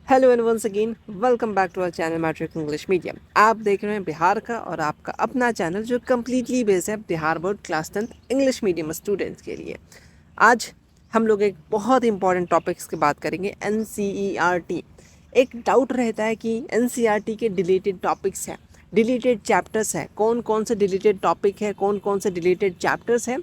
Hello and once again welcome back to our channel matric English medium. आप देख रहे हैं बिहार का और आपका अपना चैनल जो कम्प्लीटली बेस्ड है Bihar board class 10th English medium students के लिए। आज हम लोग एक बहुत इंपॉर्टेंट टॉपिक्स की बात करेंगे, NCERT। एक डाउट रहता है कि NCERT के डिलीटेड टॉपिक्स हैं, डिलीटेड चैप्टर्स हैं, कौन कौन से डिलीटेड टॉपिक है, कौन कौन से डिलीटेड चैप्टर्स हैं,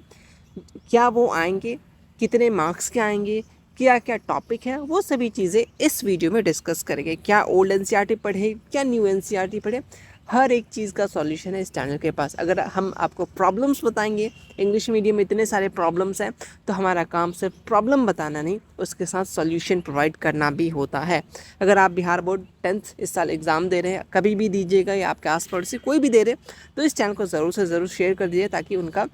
क्या वो आएंगे, कितने मार्क्स के आएंगे, क्या क्या टॉपिक है, वो सभी चीज़ें इस वीडियो में डिस्कस करेंगे। क्या ओल्ड NCERT पढ़े, क्या न्यू NCERT पढ़े, हर एक चीज़ का सॉल्यूशन है इस चैनल के पास। अगर हम आपको प्रॉब्लम्स बताएंगे, इंग्लिश मीडियम में इतने सारे प्रॉब्लम्स हैं, तो हमारा काम सिर्फ प्रॉब्लम बताना नहीं, उसके साथ सॉल्यूशन प्रोवाइड करना भी होता है। अगर आप बिहार बोर्ड 10th इस साल एग्ज़ाम दे रहे हैं, कभी भी दीजिएगा या आपके आस पड़ोस से कोई भी दे रहे, तो इस चैनल को ज़रूर से ज़रूर शेयर कर दीजिए ताकि उनका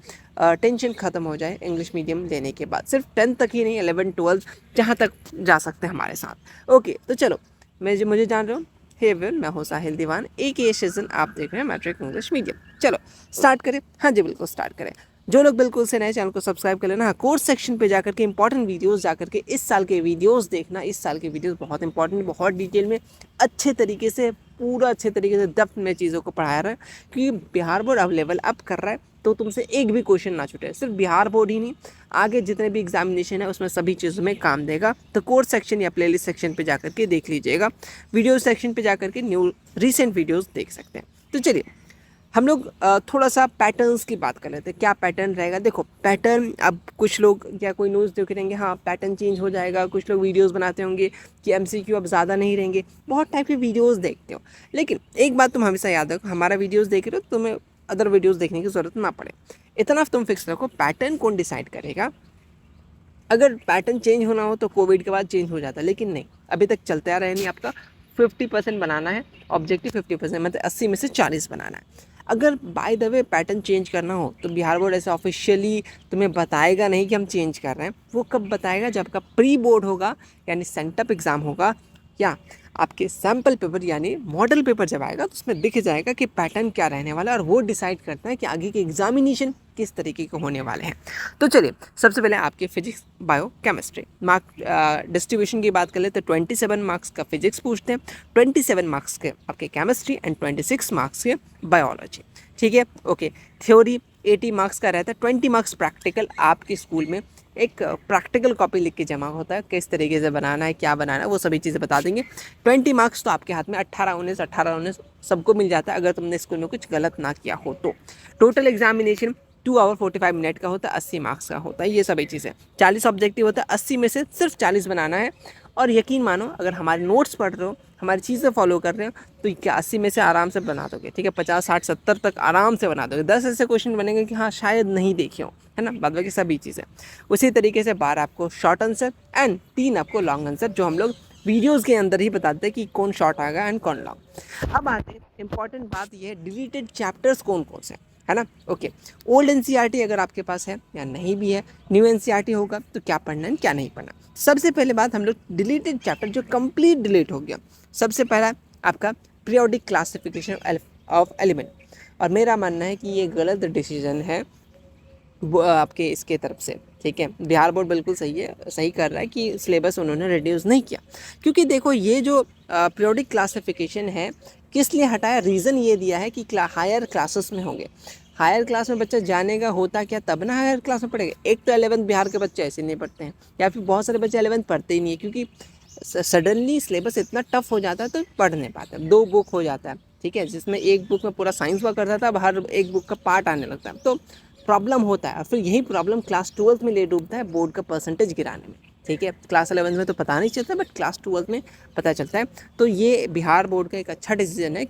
टेंशन ख़त्म हो जाए इंग्लिश मीडियम लेने के बाद। सिर्फ 10th तक ही नहीं, 11 12 जहाँ तक जा सकते हैं हमारे साथ। ओके, तो चलो, मुझे जान रहे हो, हे एवरीवन, मैं हूँ साहिल दीवान AKA शिजन। आप देख रहे हैं मैट्रिक इंग्लिश मीडियम। चलो स्टार्ट करें। हाँ जी, बिल्कुल स्टार्ट करें। जो लोग बिल्कुल से नए, चैनल को सब्सक्राइब कर लेना। कोर्स सेक्शन पे जाकर के इंपॉर्टेंट वीडियोस जाकर के इस साल के वीडियोस देखना। इस साल के वीडियोस बहुत इंपॉर्टेंट, बहुत डिटेल में, अच्छे तरीके से, पूरा अच्छे तरीके से डेप्थ में चीज़ों को पढ़ाया रहा है, क्योंकि बिहार बोर्ड अब लेवल अप कर रहा है, तो तुमसे एक भी क्वेश्चन ना छूटे। सिर्फ बिहार बोर्ड ही नहीं, आगे जितने भी एग्जामिनेशन है उसमें सभी चीज़ों में काम देगा। तो कोर्स सेक्शन या प्लेलिस्ट सेक्शन पे जाकर के देख लीजिएगा, वीडियो सेक्शन पे जाकर के न्यू रिसेंट वीडियोस देख सकते हैं। तो चलिए हम लोग थोड़ा सा पैटर्न्स की बात कर लेते हैं। क्या पैटर्न रहेगा? देखो पैटर्न, अब कुछ लोग या कोई न्यूज़ देख रहेंगे, हाँ पैटर्न चेंज हो जाएगा। कुछ लोग वीडियोस बनाते होंगे कि MCQ अब ज़्यादा नहीं रहेंगे, बहुत टाइप के वीडियोस देखते हो। लेकिन एक बात तुम हमेशा याद रखो, हमारा वीडियोस देख रहे हो, तुम्हें अदर वीडियोस देखने की ज़रूरत ना पड़े। इतना तुम फिक्स रखो, पैटर्न कौन डिसाइड करेगा? अगर पैटर्न चेंज होना हो तो कोविड के बाद चेंज हो जाता है, लेकिन नहीं, अभी तक चलते आ रहा है। नहीं, आपका 50% बनाना है ऑब्जेक्टिव, 50% मतलब 80 में से 40 बनाना है। अगर by the way pattern change करना हो तो बिहार बोर्ड ऐसे ऑफिशियली तुम्हें बताएगा नहीं कि हम चेंज कर रहे हैं। वो कब बताएगा? जब आपका प्री बोर्ड होगा, यानी सेंटअप एग्ज़ाम होगा, या आपके सैम्पल पेपर यानी मॉडल पेपर जब आएगा तो उसमें दिख जाएगा कि पैटर्न क्या रहने वाला है, और वो डिसाइड करता है कि आगे के एग्जामिनेशन किस तरीके के होने वाले हैं। तो चलिए सबसे पहले आपके physics, bio, chemistry mark distribution की बात कर ले तो 27 मार्क्स का फिजिक्स पूछते हैं, 27 मार्क्स के आपके केमिस्ट्री एंड 26 मार्क्स के बायोलॉजी। ठीक है, ओके। थ्योरी 80 मार्क्स का रहता है, 20 मार्क्स प्रैक्टिकल। आपके स्कूल में एक प्रैक्टिकल कॉपी लिख के जमा होता है, किस तरीके से बनाना है, क्या बनाना है, वो सभी चीज़ें बता देंगे। 20 मार्क्स तो आपके हाथ में 18 19 सबको मिल जाता है अगर तुमने स्कूल में कुछ गलत ना किया हो तो। टोटल एग्जामिनेशन 2 आवर 45 मिनट का होता है, 80 मार्क्स का होता है। ये सभी चीज़ें 40 ऑब्जेक्टिव होता है, 80 में से सिर्फ 40 बनाना है। और यकीन मानो, अगर हमारे नोट्स पढ़ रहे हो, हमारी चीज़ें फॉलो कर रहे हो, तो क्या 80 में से आराम से बना दोगे? ठीक है, 50 60 70 तक आराम से बना दोगे। 10 ऐसे क्वेश्चन बनेंगे कि हाँ शायद नहीं देखे हो, है ना, बाद बाकी सभी चीज़ें। उसी तरीके से 12 आपको शॉर्ट आंसर एंड 3 आपको लॉन्ग आंसर, जो हम लोग वीडियोज़ के अंदर ही बताते हैं कि कौन शॉर्ट आएगा एंड कौन लॉन्ग। अब आते हैं, इंपॉर्टेंट बात ये है, डिलीटेड चैप्टर्स कौन कौन से, है ना। ओके, ओल्ड NCERT अगर आपके पास है या नहीं भी है, न्यू NCERT होगा, तो क्या पढ़ना है क्या नहीं पढ़ना। सबसे पहले बात, हम लोग डिलीटेड चैप्टर जो कंप्लीट डिलीट हो गया, सबसे पहला आपका पीरियोडिक क्लासिफिकेशन ऑफ एलिमेंट। और मेरा मानना है कि ये गलत डिसीजन है आपके इसके तरफ से। ठीक है, बिहार बोर्ड बिल्कुल सही है, सही कर रहा है कि सिलेबस उन्होंने रिड्यूस नहीं किया। क्योंकि देखो, ये जो पीरियोडिक क्लासिफिकेशन है, किस लिए हटाया? रीज़न ये दिया है कि हायर क्लासेस में होंगे। हायर क्लास में बच्चा जानेगा होता क्या, तब ना हायर क्लास में पढ़ेगा। एक तो 11th बिहार के बच्चे ऐसे नहीं पढ़ते हैं, या फिर बहुत सारे बच्चे 11th पढ़ते ही नहीं है, क्योंकि सडनली सिलेबस इतना टफ हो जाता है तो पढ़ नहीं पाते। 2 बुक हो जाता है, ठीक है, जिसमें एक बुक में पूरा साइंस वर्क करता था, अब हर एक बुक का पार्ट आने लगता है, तो प्रॉब्लम होता है। और फिर यही प्रॉब्लम क्लास 12th में ले डूबता है, बोर्ड का परसेंटेज गिराने में। ठीक है, क्लास 11th में तो पता नहीं चलता, बट क्लास 12th में पता चलता है। तो ये बिहार बोर्ड का एक अच्छा डिसीजन है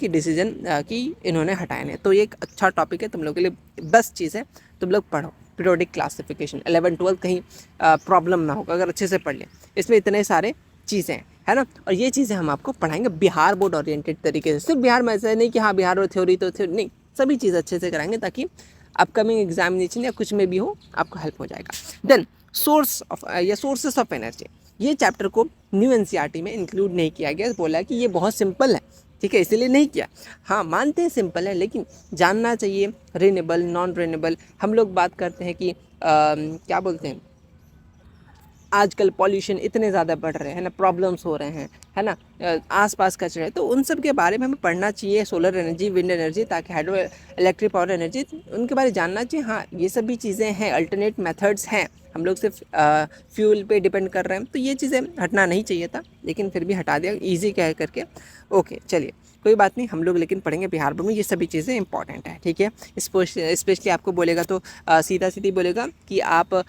कि इन्होंने हटाए हैं। तो ये एक अच्छा टॉपिक है तुम लोग के लिए, बेस्ट चीज़ है, तुम लोग पढ़ो पीरियोडिक क्लासिफिकेशन 11 12 कहीं प्रॉब्लम ना होगा अगर अच्छे से पढ़ लें। इसमें इतने सारे चीज़ें हैं, है ना। और ये चीज़ें हम आपको पढ़ाएंगे बिहार बोर्ड ओरिएंटेड तरीके से। सिर्फ बिहार में ऐसा नहीं कि हाँ बिहार बोर्ड थ्योरी तो थ्योरी नहीं, सभी चीज़ अच्छे से कराएंगे ताकि अपकमिंग एग्जामिनेशन या कुछ में भी हो आपको हेल्प हो जाएगा। देन सोर्सेस ऑफ एनर्जी, ये चैप्टर को न्यू NCERT में इंक्लूड नहीं किया गया। बोला कि ये बहुत सिंपल है, ठीक है, इसीलिए नहीं किया। हाँ मानते हैं सिंपल है, लेकिन जानना चाहिए रिन्यूएबल, नॉन रिन्यूएबल। हम लोग बात करते हैं कि क्या बोलते हैं, आजकल पॉल्यूशन इतने ज़्यादा बढ़ रहे हैं ना, प्रॉब्लम्स हो रहे हैं, है ना, आसपास कचरे, तो उन सब के बारे में हमें पढ़ना चाहिए, सोलर एनर्जी, विंड एनर्जी, ताकि हाइड्रो इलेक्ट्रिक पावर एनर्जी, उनके बारे में जानना चाहिए। हाँ, ये सब भी चीज़ें हैं, अल्टरनेट मेथड्स हैं, हम लोग सिर्फ फ्यूल पे डिपेंड कर रहे हैं, तो ये चीज़ें हटना नहीं चाहिए था, लेकिन फिर भी हटा दिया ईजी कह करके। ओके चलिए, कोई बात नहीं, हम लोग लेकिन पढ़ेंगे बिहार बोर्ड में, ये सभी चीज़ें इंपॉर्टेंट है, ठीक है। स्पेशली आपको बोलेगा तो सीधा सीधी बोलेगा कि आप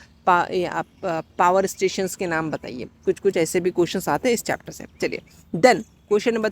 पावर स्टेशंस के नाम बताइए, कुछ कुछ ऐसे भी क्वेश्चंस आते हैं इस चैप्टर से। चलिए then question number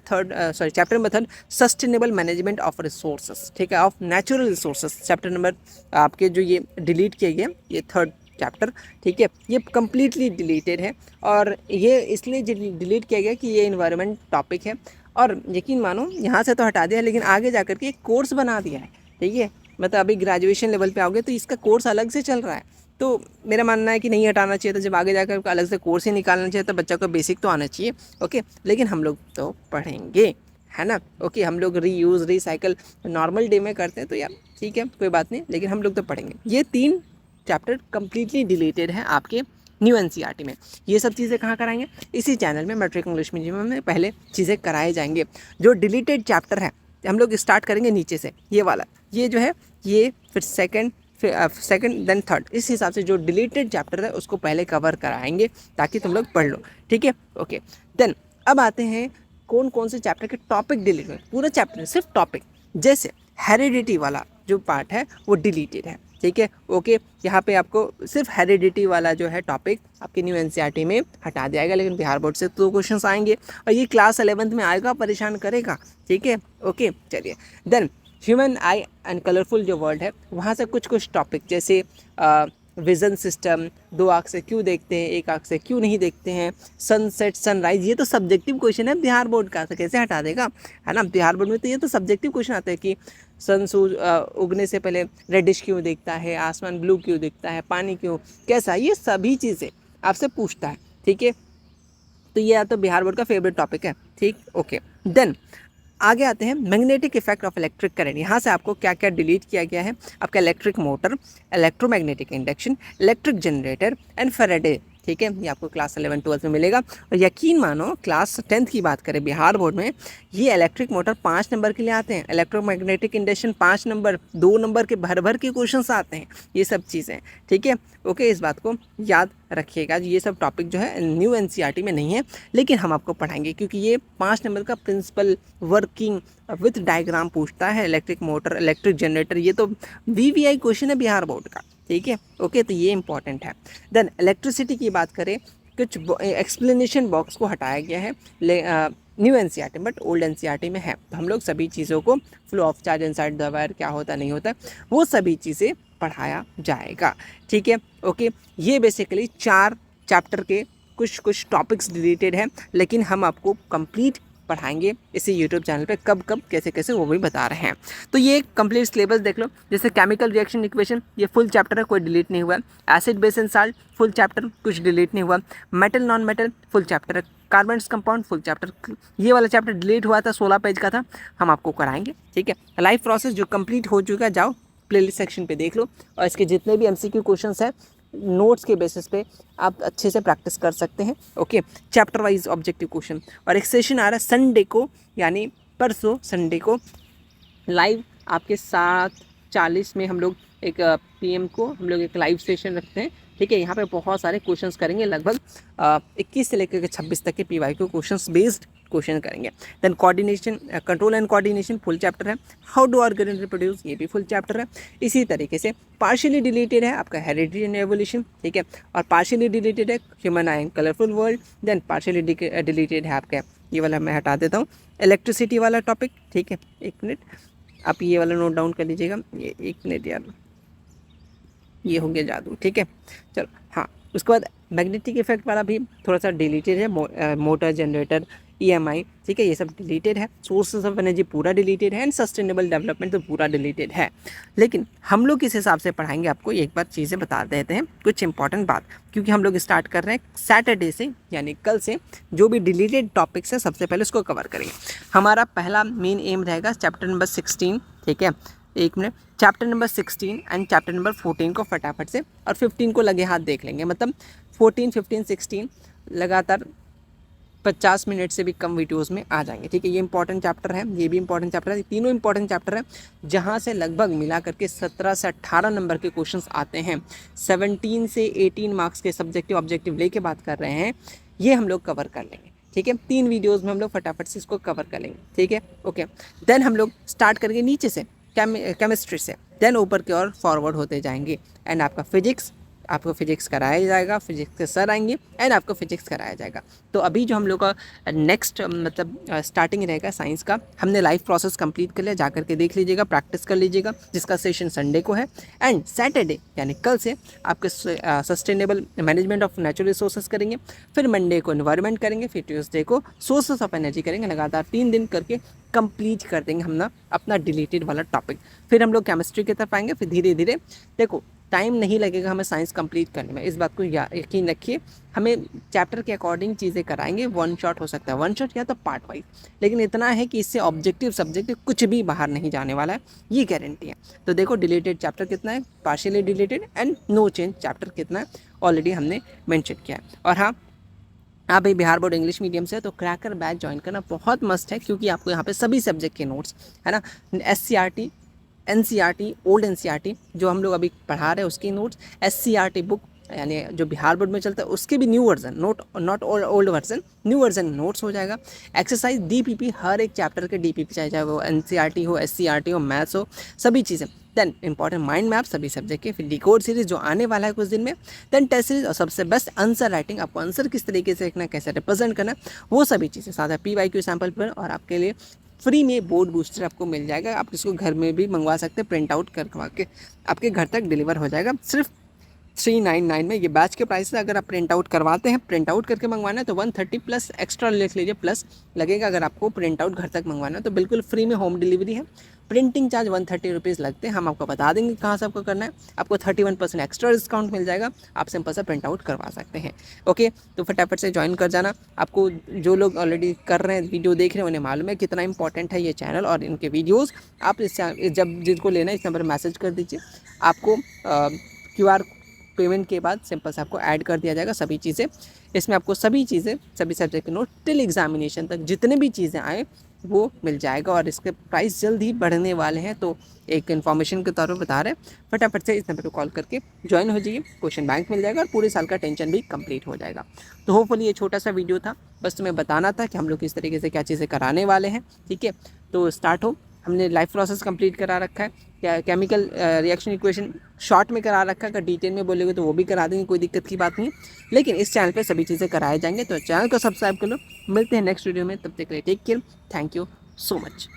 chapter number 3 sustainable management of resources, ठीक है, of natural resources. Chapter number आपके जो ये डिलीट किए गए, ये 3rd चैप्टर, ठीक है, ये कम्प्लीटली डिलीटेड है, और ये इसलिए डिलीट किया गया कि ये इन्वायरमेंट टॉपिक है, और यकीन मानो यहाँ से तो हटा दिया, लेकिन आगे जा करके एक कोर्स बना दिया है, ठीक है, मतलब अभी ग्रेजुएशन लेवल पे आओगे तो इसका कोर्स अलग से चल रहा है, तो मेरा मानना है कि नहीं हटाना चाहिए था, जब आगे जाकर अलग से कोर्स ही निकालना चाहिए, तो बच्चा को बेसिक तो आना चाहिए, ओके, लेकिन हम लोग तो पढ़ेंगे, है ना, ओके, हम लोग रीयूज़ रिसाइकल नॉर्मल डे में करते हैं, तो यार ठीक है, कोई बात नहीं, लेकिन हम लोग तो पढ़ेंगे। ये 3 चैप्टर कम्प्लीटली डिलीटेड है आपके न्यू एनसीईआरटी में। ये सब चीज़ें कहाँ कराएंगे, इसी चैनल में मैट्रिक इंग्लिश मीडियम में पहले चीज़ें कराए जाएंगे। जो डिलीटेड चैप्टर है हम लोग स्टार्ट करेंगे नीचे से, ये वाला, ये जो है ये, फिर सेकंड देन थर्ड, इस हिसाब से जो डिलीटेड चैप्टर है उसको पहले कवर कराएंगे ताकि तुम लोग पढ़ लो, ठीक है, ओके। देन अब आते हैं कौन कौन से चैप्टर के टॉपिक डिलीट हुए, पूरा चैप्टर सिर्फ टॉपिक, जैसे हेरिडिटी वाला जो पार्ट है वो डिलीटेड है, ठीक है, ओके, यहाँ पे आपको सिर्फ हेरिडिटी वाला जो है टॉपिक आपके न्यू एनसीईआरटी में हटा दिया जाएगा, लेकिन बिहार बोर्ड से 2 क्वेश्चंस आएंगे और ये क्लास 11th में आएगा, परेशान करेगा, ठीक है, ओके चलिए। Then human eye and colourful जो वर्ड है वहाँ से कुछ कुछ टॉपिक, जैसे विज़न सिस्टम, 2 आँख से क्यों देखते हैं, 1 आँख से क्यों नहीं देखते हैं, सनसेट सनराइज, ये तो सब्जेक्टिव क्वेश्चन है बिहार बोर्ड का, तो कैसे हटा देगा, है ना, बिहार बोर्ड में तो ये तो सब्जेक्टिव क्वेश्चन आते हैं कि सन उगने से पहले रेडिश क्यों दिखता है, आसमान ब्लू क्यों दिखता है, पानी क्यों कैसा, ये सभी चीज़ें आपसे पूछता है, ठीक है, तो ये या तो बिहार बोर्ड का फेवरेट टॉपिक है, ठीक, ओके। देन आगे आते हैं magnetic effect of electric current. यहाँ से आपको क्या क्या डिलीट किया गया है, आपका electric motor, electromagnetic induction, electric generator and Faraday, ठीक है, ये आपको क्लास 11 12 में मिलेगा। और यकीन मानो क्लास 10th की बात करें बिहार बोर्ड में, ये इलेक्ट्रिक मोटर 5 नंबर के लिए आते हैं, इलेक्ट्रोमैग्नेटिक इंडक्शन 5 नंबर, 2 नंबर के भर के क्वेश्चन आते हैं, ये सब चीज़ें, ठीक है, ओके, इस बात को याद रखिएगा। ये सब टॉपिक जो है न्यू एनसीईआरटी में नहीं है, लेकिन हम आपको पढ़ाएंगे क्योंकि ये 5 नंबर का प्रिंसिपल वर्किंग विथ डायग्राम पूछता है, इलेक्ट्रिक मोटर, इलेक्ट्रिक जनरेटर, ये तो वीवीआई क्वेश्चन है बिहार बोर्ड का, ठीक है, ओके, तो ये इंपॉर्टेंट है। देन इलेक्ट्रिसिटी की बात करें, कुछ एक्सप्लेनेशन बॉक्स को हटाया गया है new NCERT, but old NCERT में है, तो हम लोग सभी चीज़ों को, flow of charge inside the wire क्या होता नहीं होता, वो सभी चीज़ें पढ़ाया जाएगा, ठीक है, ओके। ये बेसिकली 4 चैप्टर के कुछ टॉपिक्स रिलेटेड हैं, लेकिन हम आपको कंप्लीट पढ़ाएंगे इसी यूट्यूब चैनल पे, कब कब कैसे कैसे वो भी बता रहे हैं। तो ये कंप्लीट सिलेबस देख लो, जैसे केमिकल रिएक्शन इक्वेशन, ये फुल चैप्टर है, कोई डिलीट नहीं हुआ, acid base and salt full chapter, कुछ डिलीट नहीं हुआ, metal non metal full chapter है, कार्बन कंपाउंड फुल चैप्टर, ये वाला चैप्टर डिलीट हुआ था, 16 पेज का था, हम आपको कराएंगे, ठीक है। लाइफ प्रोसेस जो कंप्लीट हो चुका है, जाओ प्लेलिस्ट सेक्शन पे देख लो, और इसके जितने भी एमसीक्यू क्वेश्चंस हैं नोट्स के बेसिस पे आप अच्छे से प्रैक्टिस कर सकते हैं, okay. Chapter wise objective question, और एक सेशन आ रहा है संडे को, यानी परसों संडे को लाइव आपके 7:40 में हम लोग एक PM को हम लोग एक लाइव सेशन रखते हैं, ठीक है। यहाँ पे बहुत सारे क्वेश्चंस करेंगे, लगभग 21 से लेकर 26 तक के PYQ क्वेश्चंस बेस्ड क्वेश्चन करेंगे। Then coordination, control and coordination full chapter है, हाउ डू ऑर्गेनिज्म रिप्रोड्यूस, ये भी फुल चैप्टर है। इसी तरीके से पार्शियली डिलीटेड है आपका हेरिडिटी एंड एवोल्यूशन, ठीक है, और पार्शियली डिलीटेड है human eye and colourful world. Then partially deleted है आपका, ये वाला मैं हटा देता हूँ, इलेक्ट्रिसिटी वाला टॉपिक, ठीक है, 1 मिनट आप ये वाला नोट डाउन कर लीजिएगा, ये 1 मिनट यार, ये हो गया जादू, ठीक है, चलो हाँ। उसके बाद मैग्नेटिक इफेक्ट वाला भी थोड़ा सा डिलीटेड है, मोटर जनरेटर EMI, ठीक है, ये सब डिलीटेड है। सोर्सेज ऑफ एनर्जी पूरा डिलीटेड है, एंड सस्टेनेबल डेवलपमेंट तो पूरा डिलीटेड है। लेकिन हम लोग किस हिसाब से पढ़ाएंगे आपको एक बार चीज़ें बता देते हैं, कुछ इंपॉर्टेंट बात, क्योंकि हम लोग स्टार्ट कर रहे हैं सैटरडे से, यानी कल से जो भी डिलीटेड टॉपिक्स है सबसे पहले उसको कवर करेंगे। हमारा पहला मेन एम रहेगा चैप्टर नंबर 16, ठीक है, 1 minute, chapter number 16 and chapter number 14 को फटाफट से, और 15 को लगे हाथ देख लेंगे, मतलब 14, 15, 16 लगातार 50 मिनट से भी कम वीडियोस में आ जाएंगे। ठीक है, ये इंपॉर्टेंट चैप्टर है, ये भी इंपॉर्टेंट चैप्टर है, तीनों इंपॉर्टेंट चैप्टर है जहाँ से लगभग मिला करके 17 से 18 नंबर के क्वेश्चंस आते हैं। 17 से 18 मार्क्स के सब्जेक्टिव ऑब्जेक्टिव लेके बात कर रहे हैं, ये हम लोग कवर कर लेंगे। ठीक है, 3 वीडियोज़ में हम लोग फटाफट से इसको कवर कर लेंगे। ठीक है, ओके। देन हम लोग स्टार्ट करेंगे नीचे से, केमिस्ट्री से, देन ऊपर की ओर फॉरवर्ड होते जाएंगे। एंड आपका फिजिक्स, आपको फिजिक्स कराया जाएगा, फिजिक्स के सर आएंगे एंड आपको फिजिक्स कराया जाएगा। तो अभी जो हम लोग का नेक्स्ट मतलब स्टार्टिंग रहेगा साइंस का, हमने लाइफ प्रोसेस कंप्लीट कर लिया, जा करके देख लीजिएगा, प्रैक्टिस कर लीजिएगा, जिसका सेशन संडे को है। एंड सैटरडे यानी कल से आपके sustainable management of natural resources करेंगे, फिर मंडे को एनवायरनमेंट करेंगे, फिर ट्यूसडे को सोर्सेस ऑफ एनर्जी करेंगे। लगातार 3 दिन करके कंप्लीट कर देंगे हम ना अपना डिलीटेड वाला टॉपिक। फिर हम लोग केमिस्ट्री की तरफ आएंगे, फिर धीरे धीरे देखो टाइम नहीं लगेगा हमें साइंस कंप्लीट करने में, इस बात को यकीन रखिए। हमें चैप्टर के अकॉर्डिंग चीज़ें कराएंगे, 1 शॉट हो सकता है, 1 शॉट या तो पार्ट वाइज, लेकिन इतना है कि इससे ऑब्जेक्टिव सब्जेक्टिव कुछ भी बाहर नहीं जाने वाला है, ये गारंटी है। तो देखो डिलीटेड चैप्टर कितना है, partially deleted and no change chapter कितना है, ऑलरेडी हमने मेंशन किया है। और हाँ, आप भी बिहार बोर्ड इंग्लिश मीडियम से है तो क्रैकर बैच ज्वाइन करना बहुत मस्त है, क्योंकि आपको यहाँ पे सभी सब्जेक्ट के नोट्स है ना, SCRT, NCRT, ओल्ड NCRT जो हम लोग अभी पढ़ा रहे हैं उसकी नोट्स, SCRT बुक यानी जो बिहार बोर्ड में चलता है उसके भी new version, not old version, new version notes हो जाएगा। एक्सरसाइज DPP, हर एक चैप्टर के DPP चाहे वो NCRT हो, SCRT हो, मैथ्स हो, सभी चीज़ें। देन इंपॉर्टेंट माइंड मैप सभी सब्जेक्ट के, फिर डिकोड सीरीज जो आने वाला है कुछ दिन में, देन टेस्ट सीरीज, और सबसे बेस्ट आंसर राइटिंग, आपको आंसर किस तरीके से लिखना, कैसे रिप्रेजेंट करना, वो सभी चीज़ें साथ है PYQ सैम्पल पर। और आपके लिए फ्री में बोर्ड बूस्टर आपको मिल जाएगा, आप इसको घर में भी मंगवा सकते हैं, प्रिंट आउट करवा के आपके घर तक डिलीवर हो जाएगा सिर्फ 399 में। ये बैच के प्राइस है। अगर आप प्रिंट आउट करवाते हैं, प्रिंट आउट करके मंगवाना है तो 130 प्लस एक्स्ट्रा लिख लीजिए, प्लस लगेगा। अगर आपको प्रिंट आउट घर तक मंगवाना है तो बिल्कुल फ्री में होम डिलीवरी है। प्रिंटिंग चार्ज 130 रुपीज़ लगते हैं, हम आपको बता देंगे कहाँ से आपको करना है। आपको 31% एक्स्ट्रा डिस्काउंट मिल जाएगा, आप सिंपल सा प्रिंट आउट करवा सकते हैं। ओके, तो फटाफट से ज्वाइन कर जाना। आपको जो लोग ऑलरेडी कर रहे हैं, वीडियो देख रहे हैं, उन्हें मालूम है कितना इंपॉर्टेंट है ये चैनल और इनके वीडियोज़। आप इस जब जिनको लेना है इस नंबर पर मैसेज कर दीजिए, आपको QR पेमेंट के बाद सिंपल से आपको ऐड कर दिया जाएगा सभी चीज़ें। इसमें आपको सभी चीज़ें, सभी सब्जेक्ट के नोट टिल एग्जामिनेशन तक जितने भी चीज़ें आए वो मिल जाएगा। और इसके प्राइस जल्द ही बढ़ने वाले हैं, तो एक इन्फॉर्मेशन के तौर पर बता रहे हैं। फटाफट से इस नंबर पर कॉल करके ज्वाइन हो जाइए, क्वेश्चन बैंक मिल जाएगा और पूरे साल का टेंशन भी कंप्लीट हो जाएगा। तो होपफुली ये छोटा सा वीडियो था, बस तुम्हें बताना था कि हम लोग किस तरीके से क्या चीज़ें कराने वाले हैं। ठीक है, तो स्टार्ट हो। हमने लाइफ प्रोसेस कंप्लीट करा रखा है, क्या केमिकल रिएक्शन इक्वेशन शॉर्ट में करा रखा है, अगर डिटेल में बोलेगे तो वो भी करा देंगे, कोई दिक्कत की बात नहीं। लेकिन इस चैनल पे सभी चीज़ें कराए जाएंगे, तो चैनल को सब्सक्राइब कर लो। मिलते हैं नेक्स्ट वीडियो में, तब तक के लिए take care, thank you so much.